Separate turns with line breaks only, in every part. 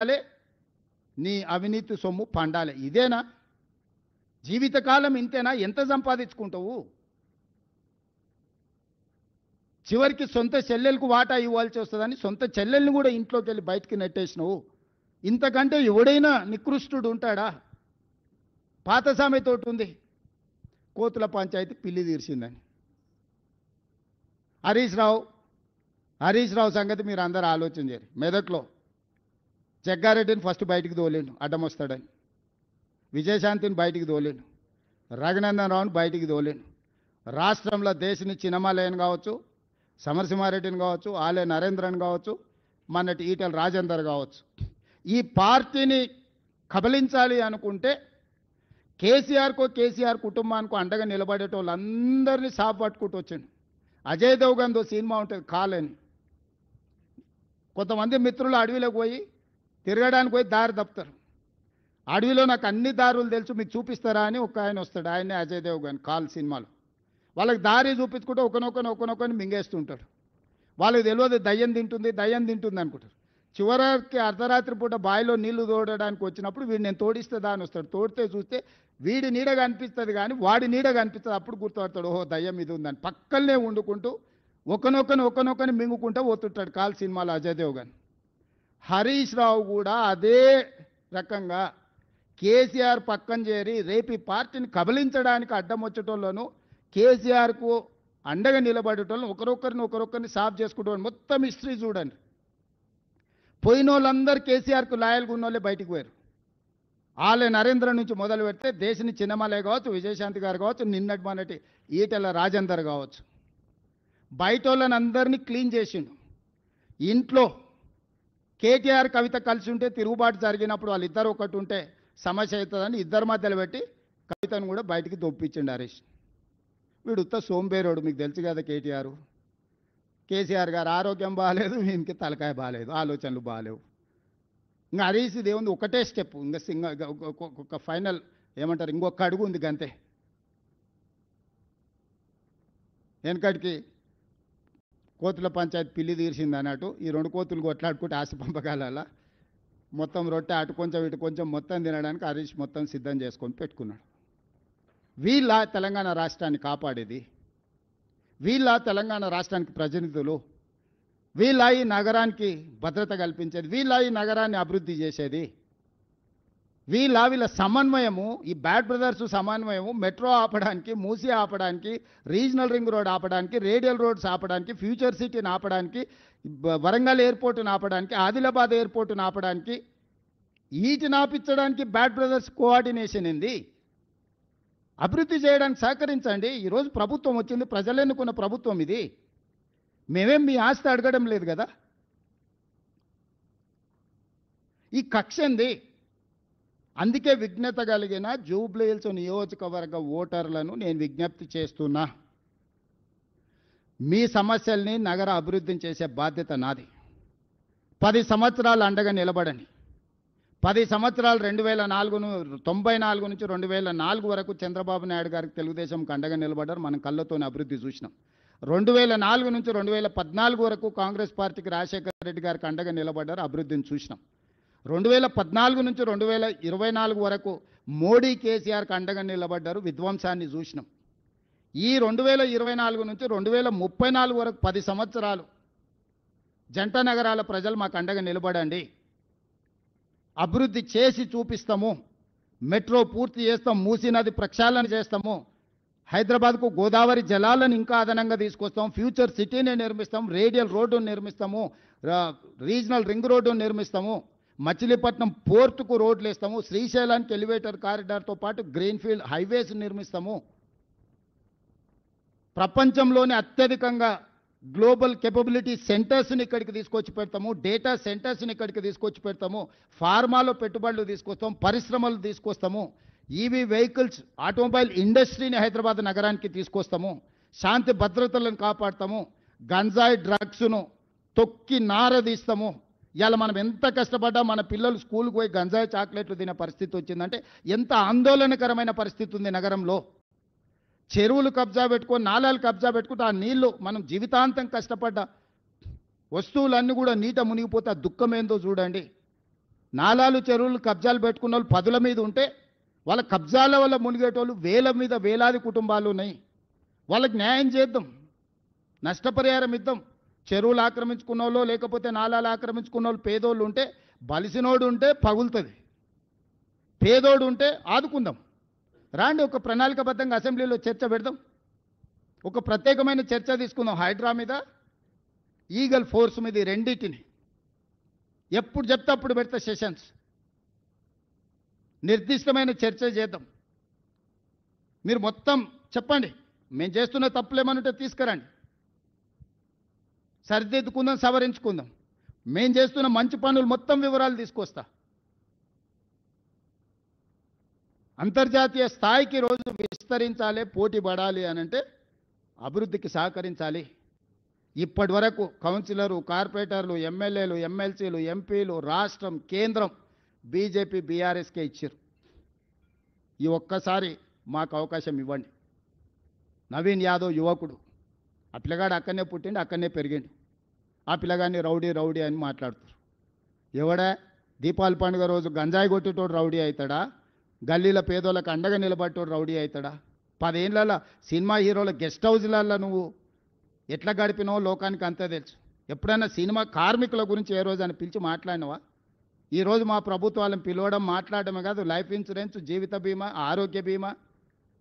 నీ అవినీతి సొమ్ము పండాలి. ఇదేనా జీవితకాలం? ఇంతేనా? ఎంత సంపాదించుకుంటావు? చివరికి సొంత చెల్లెలకు వాటా ఇవ్వాల్సి వస్తుందని సొంత చెల్లెల్ని కూడా ఇంట్లోకి వెళ్ళి బయటికి నెట్టేసినావు. ఇంతకంటే ఎవడైనా నికృష్టుడు ఉంటాడా? పాత సామెత ఒకటి ఉంది, కోతుల పంచాయతీ పిల్లి తీర్చిందని. హరీష్ రావు సంగతి మీరు అందరూ ఆలోచన చేయరు. మెదక్లో జగ్గారెడ్డిని ఫస్ట్ బయటికి తోలేండు అడ్డం వస్తాడని, విజయశాంతిని బయటికి తోలేండు, రఘునందన్ రావుని బయటికి తోలేండు. రాష్ట్రంలో దేశని చిన్నమాలయని కావచ్చు, సమరసింహారెడ్డిని కావచ్చు, ఆలయ నరేంద్రని కావచ్చు, మొన్నటి ఈటెల రాజేందర్ కావచ్చు, ఈ పార్టీని కబలించాలి అనుకుంటే కేసీఆర్ కుటుంబానికి అండగా నిలబడేటోళ్ళందరినీ సాపు పట్టుకుంటూ వచ్చిండు. అజయ్ దేవగన్తో సినిమా ఉంటుంది కాలని. కొంతమంది మిత్రులు అడవిలోకి పోయి తిరగడానికి పోయి దారి తప్పుతారు. అడవిలో నాకు అన్ని దారులు తెలుసు మీకు చూపిస్తారా అని ఒక ఆయన వస్తాడు, ఆయనే అజయ్ దేవగన్ కాల్ సినిమాలో. వాళ్ళకి దారి చూపించుకుంటూ ఒకనొకని మింగేస్తుంటాడు. వాళ్ళకి తెలియదు దయ్యం తింటుంది అనుకుంటారు. చివరికి అర్ధరాత్రి పూట బావిలో నీళ్లు తోడడానికి వచ్చినప్పుడు వీడు నేను తోడిస్తే అని వస్తాడు. తోడితే చూస్తే వీడి నీడ కనిపిస్తుంది కానీ వాడి నీడ కనిపిస్తుంది. అప్పుడు గుర్తుపడతాడు, ఓహో దయ్యం ఇది ఉందని. పక్కనే వండుకుంటూ ఒకనొకని మింగుకుంటూ పోతుంటాడు కాల్ సినిమాలో అజయ్ దేవగన్. హరీష్ రావు కూడా అదే రకంగా కేసీఆర్ పక్కన చేరి రేపు ఈ పార్టీని కబలించడానికి అడ్డం వచ్చేటోళ్ళను, కేసీఆర్కు అండగా నిలబడేటోళ్ళను ఒకరొకరిని సాఫ్ చేసుకుంటూ మొత్తం హిస్టరీ చూడండి. పోయిన వాళ్ళందరూ కేసీఆర్కు లాయల్గా ఉన్న వాళ్ళే బయటికి పోయారు. ఆలయ నరేంద్ర నుంచి మొదలు పెడితే దేశని చిన్నమలే కావచ్చు, విజయశాంతి గారు కావచ్చు, నిన్నటి మొన్నటి ఈటెల రాజేందర్ కావచ్చు, బయట వాళ్ళని అందరినీ క్లీన్ చేసిండు. ఇంట్లో కేటీఆర్ కవిత కలిసి ఉంటే తిరుగుబాటు జరిగినప్పుడు వాళ్ళిద్దరు ఒకటి ఉంటే సమస్య అవుతుందని ఇద్దరి మధ్యలో పెట్టి కవితను కూడా బయటికి దొప్పించిండు హరీష్. వీడు ఉత్త సోంబేరోడు, మీకు తెలుసు కదా. కేసీఆర్ గారు ఆరోగ్యం బాగాలేదు, వీనికి తలకాయ బాగాలేదు, ఆలోచనలు బాగాలేవు. ఇంకా హరీష్ దేవుంది ఒకటే స్టెప్, ఇంకా ఒక ఫైనల్ ఏమంటారు, ఇంకొక అడుగు ఉంది గంతే. వెనకటికి కోతుల పంచాయతీ పిల్లి తీర్చింది అన్నట్టు ఈ రెండు కోతులు కొట్లాడుకుంటే ఆశ పంపకాల మొత్తం రొట్టె అటు కొంచెం ఇటు కొంచెం మొత్తం తినడానికి హరీష్ మొత్తం సిద్ధం చేసుకొని పెట్టుకున్నాడు. వీళ్ళ తెలంగాణ రాష్ట్రాన్ని కాపాడేది, వీళ్ళ తెలంగాణ రాష్ట్రానికి ప్రతినిధులు, వీళ్ళ ఈ నగరానికి భద్రత కల్పించేది, వీళ్ళ ఈ నగరాన్ని అభివృద్ధి చేసేది, వీళ్ళ సమన్వయము, ఈ బ్యాడ్ బ్రదర్స్ సమన్వయము మెట్రో ఆపడానికి, మూసీ ఆపడానికి, రీజనల్ రింగ్ రోడ్ ఆపడానికి, రేడియల్ రోడ్స్ ఆపడానికి, ఫ్యూచర్ సిటీని ఆపడానికి, వరంగల్ ఎయిర్పోర్టును ఆపడానికి, ఆదిలాబాద్ ఎయిర్పోర్టును ఆపడానికి, వీటిని ఆపించడానికి బ్యాడ్ బ్రదర్స్ కోఆర్డినేషన్ ఏంది? అభివృద్ధి చేయడానికి సహకరించండి. ఈరోజు ప్రభుత్వం వచ్చింది, ప్రజలు ఎన్నుకున్న ప్రభుత్వం ఇది. మేమేం మీ ఆస్తి అడగడం లేదు కదా. ఈ కక్ష ఏంది? అందుకే విజ్ఞత కలిగిన జూబ్లీహిల్స్ నియోజకవర్గ ఓటర్లను నేను విజ్ఞప్తి చేస్తున్నా, మీ సమస్యల్ని నగర అభివృద్ధిని చేసే బాధ్యత నాది. 10 సంవత్సరాలు అండగా నిలబడండి. 10 సంవత్సరాలు 1994 నుంచి 2004 వరకు చంద్రబాబు నాయుడు గారికి తెలుగుదేశంకి అండగా నిలబడ్డారు. మనం కళ్ళతోనే అభివృద్ధి చూసినాం. 2004 నుంచి 2014 వరకు కాంగ్రెస్ పార్టీకి రాజశేఖర రెడ్డి గారికి అండగా నిలబడ్డారు, అభివృద్ధిని చూసినాం. 2014 నుంచి 2024 వరకు మోడీ కేసీఆర్కి అండగా నిలబడ్డారు, విధ్వంసాన్ని చూసినాం. ఈ 2024 నుంచి 2034 వరకు 10 సంవత్సరాలు జంట నగరాల ప్రజలు మాకు అండగా నిలబడండి, అభివృద్ధి చేసి చూపిస్తాము, మెట్రో పూర్తి చేస్తాం, మూసీ నది ప్రక్షాళన చేస్తాము, హైదరాబాద్కు గోదావరి జలాలను ఇంకా అదనంగా తీసుకొస్తాం, ఫ్యూచర్ సిటీని నిర్మిస్తాం, రేడియల్ రోడ్డును నిర్మిస్తాము, రీజనల్ రింగ్ రోడ్డును నిర్మిస్తాము, మచిలీపట్నం పోర్టుకు రోడ్లు వేస్తాము, శ్రీశైలానికి ఎలివేటర్ కారిడార్తో పాటు గ్రీన్ఫీల్డ్ హైవేస్ నిర్మిస్తాము, ప్రపంచంలోనే అత్యధికంగా గ్లోబల్ కేపబిలిటీ సెంటర్స్ని ఇక్కడికి తీసుకొచ్చి పెడతాము, డేటా సెంటర్స్ని ఇక్కడికి తీసుకొచ్చి పెడతాము, ఫార్మాలో పెట్టుబడులు తీసుకొస్తాం, పరిశ్రమలు తీసుకొస్తాము, ఈవీ వెహికల్స్ ఆటోమొబైల్ ఇండస్ట్రీని హైదరాబాద్ నగరానికి తీసుకొస్తాము, శాంతి భద్రతలను కాపాడతాము, గంజాయి డ్రగ్స్ను తొక్కి నారదీస్తాము. ఇవాళ మనం ఎంత కష్టపడ్డా మన పిల్లలు స్కూల్కి పోయి గంజాయి చాక్లెట్లు తినే పరిస్థితి వచ్చిందంటే ఎంత ఆందోళనకరమైన పరిస్థితి ఉంది నగరంలో. చెరువులు కబ్జా పెట్టుకొని, నాలాలు కబ్జా పెట్టుకుంటే ఆ నీళ్లు మనం జీవితాంతం కష్టపడ్డ వస్తువులన్నీ కూడా నీట మునిగిపోతే ఆ దుఃఖం ఏందో చూడండి. నాలాలు చెరువులు కబ్జాలు పెట్టుకున్న వాళ్ళు పదుల మీద ఉంటే వాళ్ళ కబ్జాల వల్ల మునిగేటోళ్ళు వేల మీద వేలాది కుటుంబాలు ఉన్నాయి. వాళ్ళకి న్యాయం చేద్దాం, నష్టపరిహారం ఇద్దాం. చెరువులు ఆక్రమించుకున్న వాళ్ళు లేకపోతే నాలాలు ఆక్రమించుకున్న వాళ్ళు పేదోళ్ళు ఉంటే, బలిసినోడు ఉంటే పగులుతుంది, పేదోడు ఉంటే ఆదుకుందాం. రాండి, ఒక ప్రణాళికబద్ధంగా అసెంబ్లీలో చర్చ పెడదాం. ఒక ప్రత్యేకమైన చర్చ తీసుకుందాం. హైడ్రా మీద, ఈగల్ ఫోర్స్ మీద, రెండింటిని ఎప్పుడు చెప్తే అప్పుడు పెడతా సెషన్స్. నిర్దిష్టమైన చర్చ చేద్దాం. మీరు మొత్తం చెప్పండి, మేము చేస్తున్న తప్పులేమనుంటే తీసుకురండి, సరిదిద్దుకుందాం, సవరించుకుందాం. మేము చేస్తున్న మంచి పనులు మొత్తం వివరాలు తీసుకొస్తా. అంతర్జాతీయ స్థాయికి రోజు విస్తరించాలి, పోటీ పడాలి అని అంటే అభివృద్ధికి సహకరించాలి. ఇప్పటి వరకు కౌన్సిలరు, కార్పొరేటర్లు, ఎమ్మెల్యేలు, ఎమ్మెల్సీలు, ఎంపీలు, రాష్ట్రం, కేంద్రం బీజేపీ బీఆర్ఎస్కే ఇచ్చారు. ఈ ఒక్కసారి మాకు అవకాశం ఇవ్వండి. నవీన్ యాదవ్ యువకుడు, ఆ పిల్లగాడు అక్కడనే పుట్టిండు, అక్కడనే పెరిగిండు. ఆ పిల్లగాడిని రౌడీ రౌడీ అని మాట్లాడుతారు. ఎవడా దీపావళి పండుగ రోజు గంజాయి కొట్టేటోడు రౌడీ అవుతాడా? గల్లీల పేదోళ్ళకి అండగా నిలబట్టోడు రౌడీ అవుతాడా? 10 ఏళ్ళ సినిమా హీరోల గెస్ట్ హౌస్లలో నువ్వు ఎట్లా గడిపినావో లోకానికి అంతే తెలుసు. ఎప్పుడైనా సినిమా కార్మికుల గురించి ఏ రోజు అని పిలిచి మాట్లాడినవా? ఈరోజు మా ప్రభుత్వాలను పిలవడం, మాట్లాడడమే కాదు, లైఫ్ ఇన్సూరెన్స్, జీవిత బీమా, ఆరోగ్య బీమా,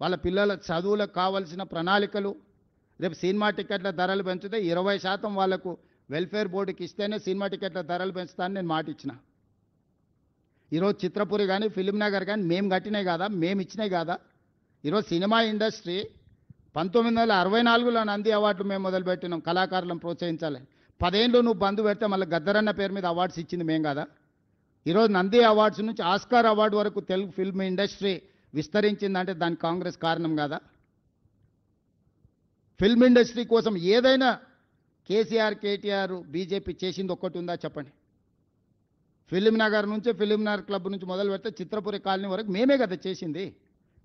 వాళ్ళ పిల్లల చదువులకు కావాల్సిన ప్రణాళికలు. రేపు సినిమా టికెట్ల ధరలు పెంచితే 20% వాళ్లకు వెల్ఫేర్ బోర్డుకి ఇస్తేనే సినిమా టికెట్ల ధరలు పెంచుతానని నేను మాట ఇచ్చిన. ఈరోజు చిత్రపురి కానీ, ఫిలిం నగర్ కానీ మేము కట్టినాయి కాదా, మేము ఇచ్చినాయి కాదా? ఈరోజు సినిమా ఇండస్ట్రీ 1964లో నంది అవార్డులు మేము మొదలుపెట్టినాం, కళాకారులను ప్రోత్సహించాలి. 10 ఏళ్ళు నువ్వు బంధు పెడితే మళ్ళీ గద్దరన్న పేరు మీద అవార్డ్స్ ఇచ్చింది మేము కాదా? ఈరోజు నంది అవార్డ్స్ నుంచి ఆస్కార్ అవార్డు వరకు తెలుగు ఫిల్మ్ ఇండస్ట్రీ విస్తరించిందంటే దానికి కాంగ్రెస్ కారణం కాదా? ఫిల్మ్ ఇండస్ట్రీ కోసం ఏదైనా కేసీఆర్, కేటీఆర్, బీజేపీ చేసింది ఒక్కటి ఉందా చెప్పండి? ఫిలిం నగర్ నుంచి, ఫిలిం నగర్ క్లబ్ నుంచి మొదలు పెడితే చిత్రపురి కాలనీ వరకు మేమే కదా చేసింది.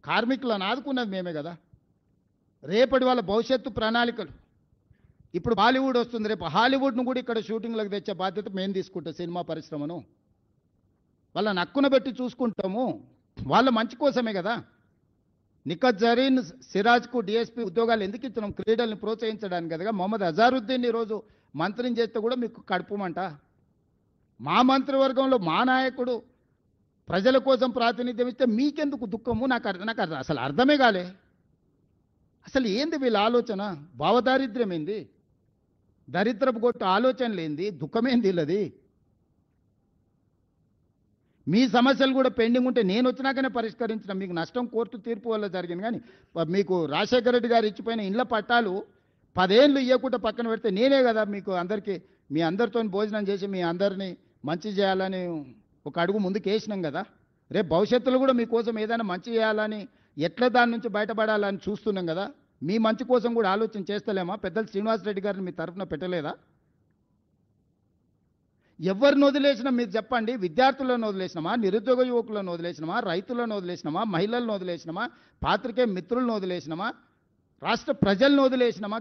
కార్మికులను ఆదుకున్నది మేమే కదా. రేపటి వాళ్ళ భవిష్యత్తు ప్రణాళికలు. ఇప్పుడు బాలీవుడ్ వస్తుంది, రేపు హాలీవుడ్ను కూడా ఇక్కడ షూటింగ్లకు తెచ్చే బాధ్యత మేము తీసుకుంటాం. సినిమా పరిశ్రమను వాళ్ళని నక్కున పెట్టి చూసుకుంటాము. వాళ్ళ మంచి కోసమే కదా. నిఖత్ జరీన్, సిరాజ్కు డిఎస్పీ ఉద్యోగాలు ఎందుకు ఇస్తున్నాం? క్రీడల్ని ప్రోత్సహించడానికి కదా. మొహమ్మద్ అజారుద్దీన్ ఈరోజు మంత్రిని చేస్తే కూడా మీకు కడుపుమంట. మా మంత్రివర్గంలో మా నాయకుడు ప్రజల కోసం ప్రాతినిధ్యం ఇస్తే మీకెందుకు దుఃఖము? నాకు అసలు అర్థమే కాలే. అసలు ఏంది వీళ్ళ ఆలోచన? భావదారిద్ర్యం ఏంది? దరిద్రపు కొట్టు ఆలోచనలు ఏంది? దుఃఖమేంది వీళ్ళది? మీ సమస్యలు కూడా పెండింగ్ ఉంటే నేను వచ్చినాకనే పరిష్కరించిన. మీకు నష్టం కోర్టు తీర్పు వల్ల జరిగింది. కానీ మీకు రాజశేఖర రెడ్డి గారు ఇచ్చిపోయిన ఇండ్ల పట్టాలు 10 ఏళ్ళు ఇవ్వకుండా పక్కన పెడితే నేనే కదా మీకు అందరికీ, మీ అందరితో భోజనం చేసి మీ అందరినీ మంచి చేయాలని ఒక అడుగు ముందుకు వేసినాం కదా. రేపు భవిష్యత్తులో కూడా మీకోసం ఏదైనా మంచి చేయాలని, ఎట్లా దాని నుంచి బయటపడాలని చూస్తున్నాం కదా. మీ మంచి కోసం కూడా ఆలోచన చేస్తలేమా? పెద్దలు శ్రీనివాసరెడ్డి గారిని మీ తరఫున పెట్టలేదా? ఎవరిని వదిలేసినా మీరు చెప్పండి. విద్యార్థులను వదిలేసినామా? నిరుద్యోగ యువకులను వదిలేసినామా? రైతులను వదిలేసినామా? మహిళలను వదిలేసినామా? పాత్రికేయ మిత్రులను వదిలేసినామా? రాష్ట్ర ప్రజలను వదిలేసినామా?